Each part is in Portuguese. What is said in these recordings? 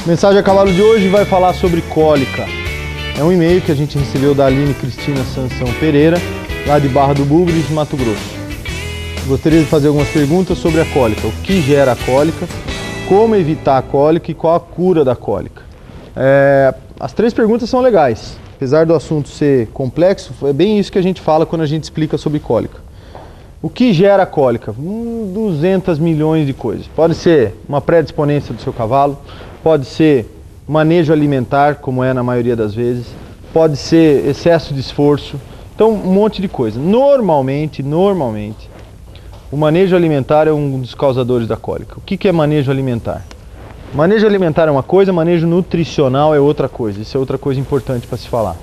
Mensagem a cavalo de hoje vai falar sobre cólica. É um e-mail que a gente recebeu da Aline Cristina Sansão Pereira, lá de Barra do Bugres, Mato Grosso. Gostaria de fazer algumas perguntas sobre a cólica. O que gera a cólica, como evitar a cólica e qual a cura da cólica. As três perguntas são legais. Apesar do assunto ser complexo, é bem isso que a gente fala quando a gente explica sobre cólica. O que gera a cólica? 200 milhões de coisas. Pode ser uma predisponência do seu cavalo, pode ser manejo alimentar, como é na maioria das vezes, pode ser excesso de esforço, então um monte de coisa. Normalmente, o manejo alimentar é um dos causadores da cólica. O que é manejo alimentar? Manejo alimentar é uma coisa, manejo nutricional é outra coisa. Isso é outra coisa importante para se falar.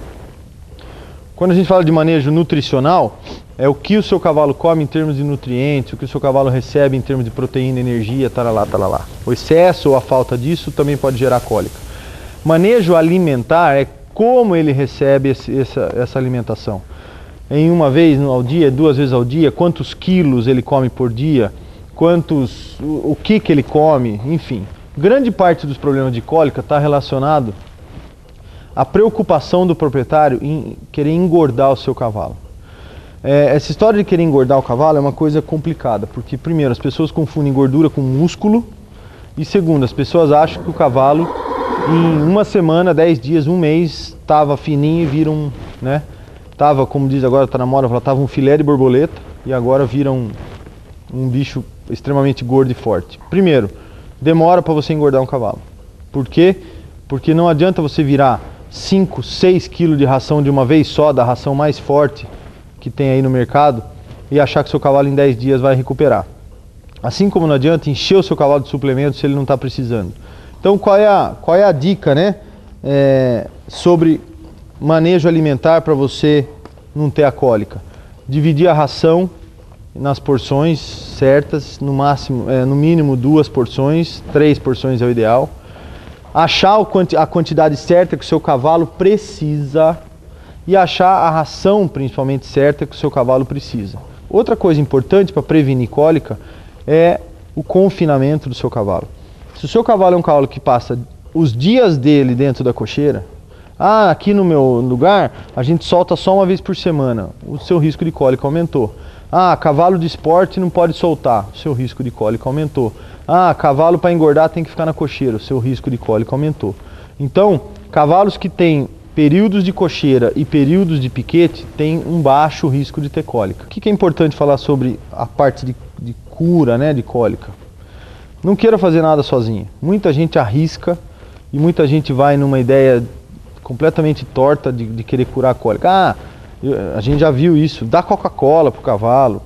Quando a gente fala de manejo nutricional, é o que o seu cavalo come em termos de nutrientes, o que o seu cavalo recebe em termos de proteína, energia, taralá, taralá. O excesso ou a falta disso também pode gerar cólica. Manejo alimentar é como ele recebe essa alimentação. Em uma vez ao dia, duas vezes ao dia, quantos quilos ele come por dia, o que ele come, enfim. Grande parte dos problemas de cólica está relacionado à preocupação do proprietário em querer engordar o seu cavalo. Essa história de querer engordar o cavalo é uma coisa complicada, porque primeiro, as pessoas confundem gordura com músculo, e segundo, as pessoas acham que o cavalo em uma semana, 10 dias, um mês, estava fininho e vira tava, como diz agora, tá na moda, tava um filé de borboleta e agora vira um bicho extremamente gordo e forte. Primeiro, demora para você engordar um cavalo. Por quê? Porque não adianta você virar 5, 6 quilos de ração de uma vez só, da ração mais forte que tem aí no mercado, e achar que seu cavalo em 10 dias vai recuperar. Assim como não adianta encher o seu cavalo de suplementos se ele não está precisando. Então qual é a dica, né? Sobre manejo alimentar para você não ter a cólica? Dividir a ração nas porções certas, no mínimo 2 porções, 3 porções é o ideal. Achar a quantidade certa que o seu cavalo precisa e achar a ração principalmente certa que o seu cavalo precisa. Outra coisa importante para prevenir cólica é o confinamento do seu cavalo. Se o seu cavalo é um cavalo que passa os dias dele dentro da cocheira, aqui no meu lugar a gente solta só uma vez por semana, o seu risco de cólica aumentou. Cavalo de esporte não pode soltar, o seu risco de cólica aumentou. Cavalo para engordar tem que ficar na cocheira, o seu risco de cólica aumentou. Então, cavalos que têm períodos de cocheira e períodos de piquete têm um baixo risco de ter cólica. O que é importante falar sobre a parte de cura, né, de cólica? Não queira fazer nada sozinho. Muita gente arrisca e muita gente vai numa ideia completamente torta de querer curar a cólica. A gente já viu isso, dá Coca-Cola pro cavalo,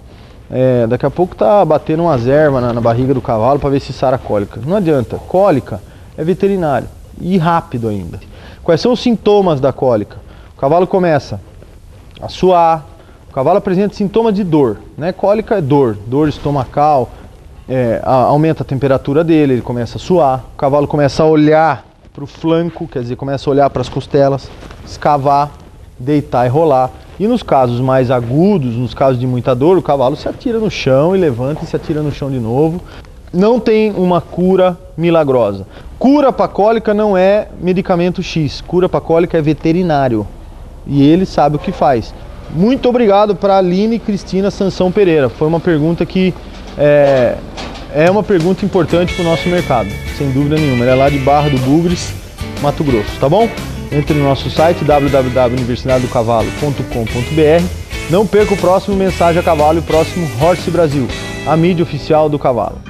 daqui a pouco tá batendo umas ervas na barriga do cavalo para ver se sara a cólica. Não adianta, cólica é veterinário e rápido ainda. Quais são os sintomas da cólica? O cavalo começa a suar, o cavalo apresenta sintomas de dor, né? Cólica é dor estomacal, aumenta a temperatura dele, ele começa a suar, o cavalo começa a olhar para o flanco, quer dizer, começa a olhar para as costelas, escavar, deitar e rolar. E nos casos mais agudos, nos casos de muita dor, o cavalo se atira no chão e levanta e se atira no chão de novo. Não tem uma cura milagrosa. Cura para cólica não é medicamento X, cura para cólica é veterinário. E ele sabe o que faz. Muito obrigado para a Aline Cristina Sansão Pereira. Foi uma pergunta que é uma pergunta importante para o nosso mercado, sem dúvida nenhuma. Ela é lá de Barra do Bugres, Mato Grosso, tá bom? Entre no nosso site www.universidadedocavalo.com.br. Não perca o próximo Mensagem a Cavalo e o próximo Horse Brasil, a mídia oficial do cavalo.